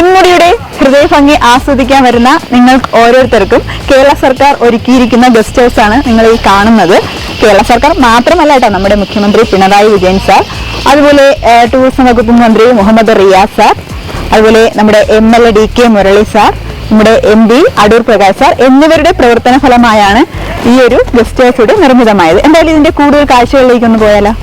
പൊന്മുടിയുടെ ഹൃദയഭംഗി ആസ്വദിക്കാൻ വരുന്ന നിങ്ങൾക്ക് ഓരോരുത്തർക്കും കേരള സർക്കാർ ഒരുക്കിയിരിക്കുന്ന ഗസ്റ്റ് ഹൗസ് ആണ് നിങ്ങൾ ഈ കാണുന്നത്. കേരള സർക്കാർ മാത്രമല്ല കേട്ടോ, നമ്മുടെ മുഖ്യമന്ത്രി പിണറായി വിജയൻ സാർ, അതുപോലെ ടൂറിസം വകുപ്പ് മന്ത്രി മുഹമ്മദ് റിയാസ് സാർ, അതുപോലെ നമ്മുടെ MLA DK മുരളി സാർ, നമ്മുടെ MP അടൂർ പ്രകാശ് സാർ എന്നിവരുടെ പ്രവർത്തന ഫലമായാണ് ഈ ഒരു ഗസ്റ്റ് ഹൗസ് ഇവിടെ നിർമ്മിതമായത്. എന്തായാലും ഇതിന്റെ കൂടുതൽ കാഴ്ചകളിലേക്ക് ഒന്ന് പോയാലോ.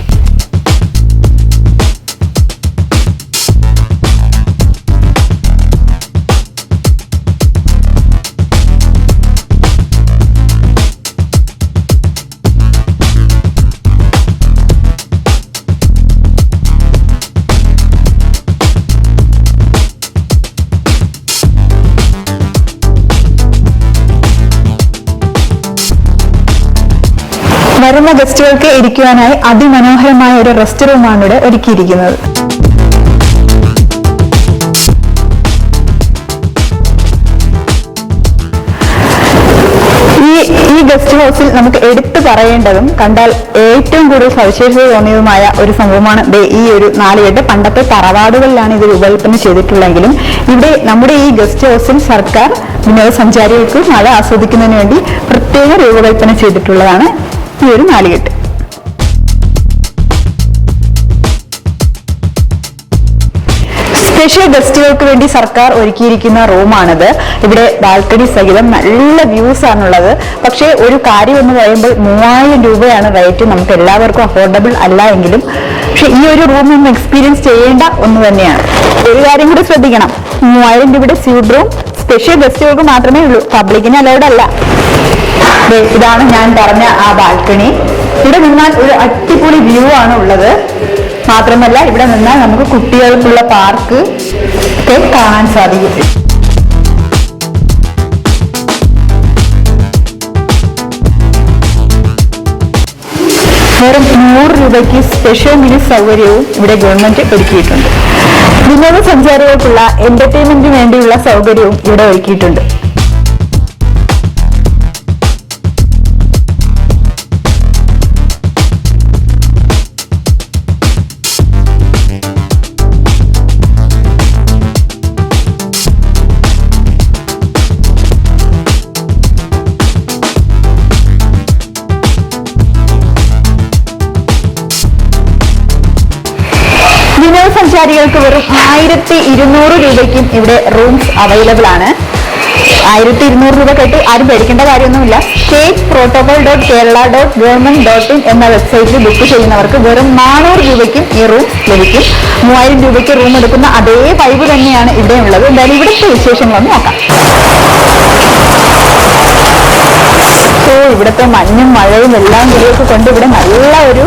വരുന്ന ഗസ്റ്റുകൾക്ക് ഇരിക്കുവാനായി അതിമനോഹരമായ ഒരു റെസ്റ്റ് റൂമാണ് ഇവിടെ ഒരുക്കിയിരിക്കുന്നത്. ഈ ഗസ്റ്റ് ഹൗസിൽ നമുക്ക് എടുത്തു പറയേണ്ടതും കണ്ടാൽ ഏറ്റവും കൂടുതൽ സവിശേഷത തോന്നിയതുമായ ഒരു സംഭവമാണ് ഈ ഒരു 4 കെട്ട്. പണ്ടത്തെ തറവാടുകളിലാണ് ഇത് രൂപകൽപ്പന ചെയ്തിട്ടുള്ളതെങ്കിലും ഇവിടെ നമ്മുടെ ഈ ഗസ്റ്റ് ഹൗസിൽ സർക്കാർ വിനോദസഞ്ചാരികൾക്ക് മഴ ആസ്വദിക്കുന്നതിന് വേണ്ടി പ്രത്യേകം രൂപകൽപ്പന ചെയ്തിട്ടുള്ളതാണ് ഈ ഒരു 4 കെട്ട്. സ്പെഷ്യൽ ഗസ്റ്റുകൾക്ക് വേണ്ടി സർക്കാർ ഒരുക്കിയിരിക്കുന്ന റൂമാണിത്. ഇവിടെ ബാൽക്കണി സഹിതം നല്ല വ്യൂസ് ആണുള്ളത്. പക്ഷേ ഒരു കാര്യം എന്ന് പറയുമ്പോൾ 3000 രൂപയാണ് റേറ്റ്. നമുക്ക് എല്ലാവർക്കും അഫോർഡബിൾ അല്ല എങ്കിലും പക്ഷെ ഈ ഒരു റൂം ഒന്ന് എക്സ്പീരിയൻസ് ചെയ്യേണ്ട ഒന്ന് തന്നെയാണ്. ഒരു കാര്യം കൂടി ശ്രദ്ധിക്കണം, 3000 രൂപയുടെ സ്യൂട്ട് റൂം സ്പെഷ്യൽ ഗസ്റ്റുകൾക്ക് മാത്രമേ ഉള്ളൂ, പബ്ലിക്കിന് അലൗഡ് അല്ല. ഇതാണ് ഞാൻ പറഞ്ഞ ആ ബാൽക്കണി. ഇവിടെ നിന്നാൽ ഒരു അടിപൊളി വ്യൂ ആണ് ഉള്ളത്. മാത്രമല്ല ഇവിടെ നിന്നാൽ നമുക്ക് കുട്ടികൾക്കുള്ള പാർക്ക് ഒക്കെ കാണാൻ സാധിക്കും. വെറും 100 രൂപയ്ക്ക് സ്പെഷ്യൽ മിനി സൗകര്യവും ഇവിടെ ഗവൺമെന്റ് ഒരുക്കിയിട്ടുണ്ട്. വിനോദസഞ്ചാരികൾക്കുള്ള എന്റർടൈൻമെന്റിന് വേണ്ടിയുള്ള സൗകര്യവും ഇവിടെ ഒരുക്കിയിട്ടുണ്ട്. വിനോദസഞ്ചാരികൾക്ക് വെറും 1200 രൂപയ്ക്കും ഇവിടെ റൂംസ് അവൈലബിൾ ആണ്. 1200 രൂപ കേട്ട് ആരും പേടിക്കേണ്ട കാര്യമൊന്നുമില്ല. state.protocol.kerala.government.in എന്ന വെബ്സൈറ്റിൽ ബുക്ക് ചെയ്യുന്നവർക്ക് വെറും 400 രൂപയ്ക്കും ഈ റൂം ലഭിക്കും. 3000 രൂപയ്ക്ക് റൂം എടുക്കുന്ന അതേ വൈബ് തന്നെയാണ് ഇവിടെ ഉള്ളത്. എന്തായാലും ഇവിടുത്തെ വിശേഷങ്ങളൊന്ന് നോക്കാം. ഇവിടുത്തെ മഞ്ഞും മഴയും എല്ലാം കൂടിയൊക്കെ കൊണ്ട് ഇവിടെ നല്ല ഒരു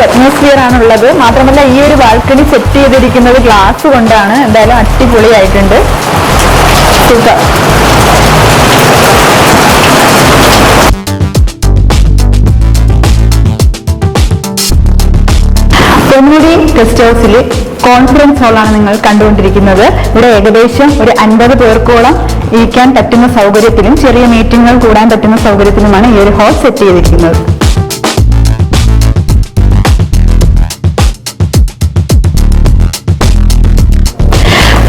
അറ്റ്മോസ്ഫിയർ ആണുള്ളത്. മാത്രമല്ല ഈ ഒരു ബാൽക്കണി സെറ്റ് ചെയ്തിരിക്കുന്നത് ഗ്ലാസ് കൊണ്ടാണ്. എന്തായാലും അടിപൊളിയായിട്ടുണ്ട്. പൊന്മുടി ഗസ്റ്റ് ഹൗസിൽ കോൺഫറൻസ് ഹാളാണ് നിങ്ങൾ കണ്ടുകൊണ്ടിരിക്കുന്നത്. ഇവിടെ ഏകദേശം ഒരു 50 പേർക്കോളം ഇരിക്കാൻ പറ്റുന്ന സൗകര്യത്തിലും ചെറിയ മീറ്റിങ്ങുകൾ കൂടാൻ പറ്റുന്ന സൗകര്യത്തിലുമാണ് ഈ ഒരു ഹാൾ സെറ്റ് ചെയ്തിരിക്കുന്നത്.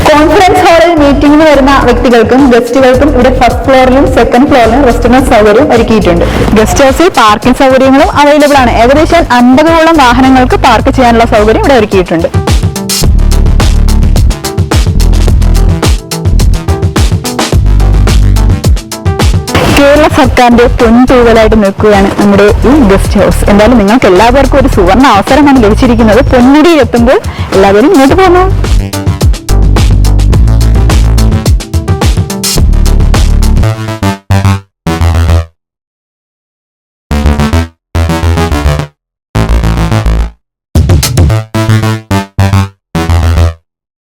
കോൺഫറൻസ് ഹാളിൽ മീറ്റിംഗിന് വരുന്ന വ്യക്തികൾക്കും ഗസ്റ്റുകൾക്കും ഇവിടെ ഫസ്റ്റ് ഫ്ലോറിലും സെക്കൻഡ് ഫ്ലോറിലും റെസ്റ്റോറന്റ് സൗകര്യം ഒരുക്കിയിട്ടുണ്ട്. ഗസ്റ്റ് ഹൗസിൽ പാർക്കിംഗ് സൗകര്യങ്ങളും അവൈലബിൾ ആണ്. ഏകദേശം 50ഓളം വാഹനങ്ങൾക്ക് പാർക്ക് ചെയ്യാനുള്ള സൗകര്യം ഇവിടെ ഒരുക്കിയിട്ടുണ്ട്. കേരള സർക്കാരിന്റെ പൊൻതൂവലായിട്ട് നിൽക്കുകയാണ് നമ്മുടെ ഈ ഗസ്റ്റ് ഹൗസ്. എന്തായാലും നിങ്ങൾക്ക് എല്ലാവർക്കും ഒരു സുവർണ്ണ അവസരമാണ് ലഭിച്ചിരിക്കുന്നത്. പൊന്മുടിയിൽ എത്തുമ്പോൾ എല്ലാവരും ഇങ്ങോട്ട് പോകുന്നു.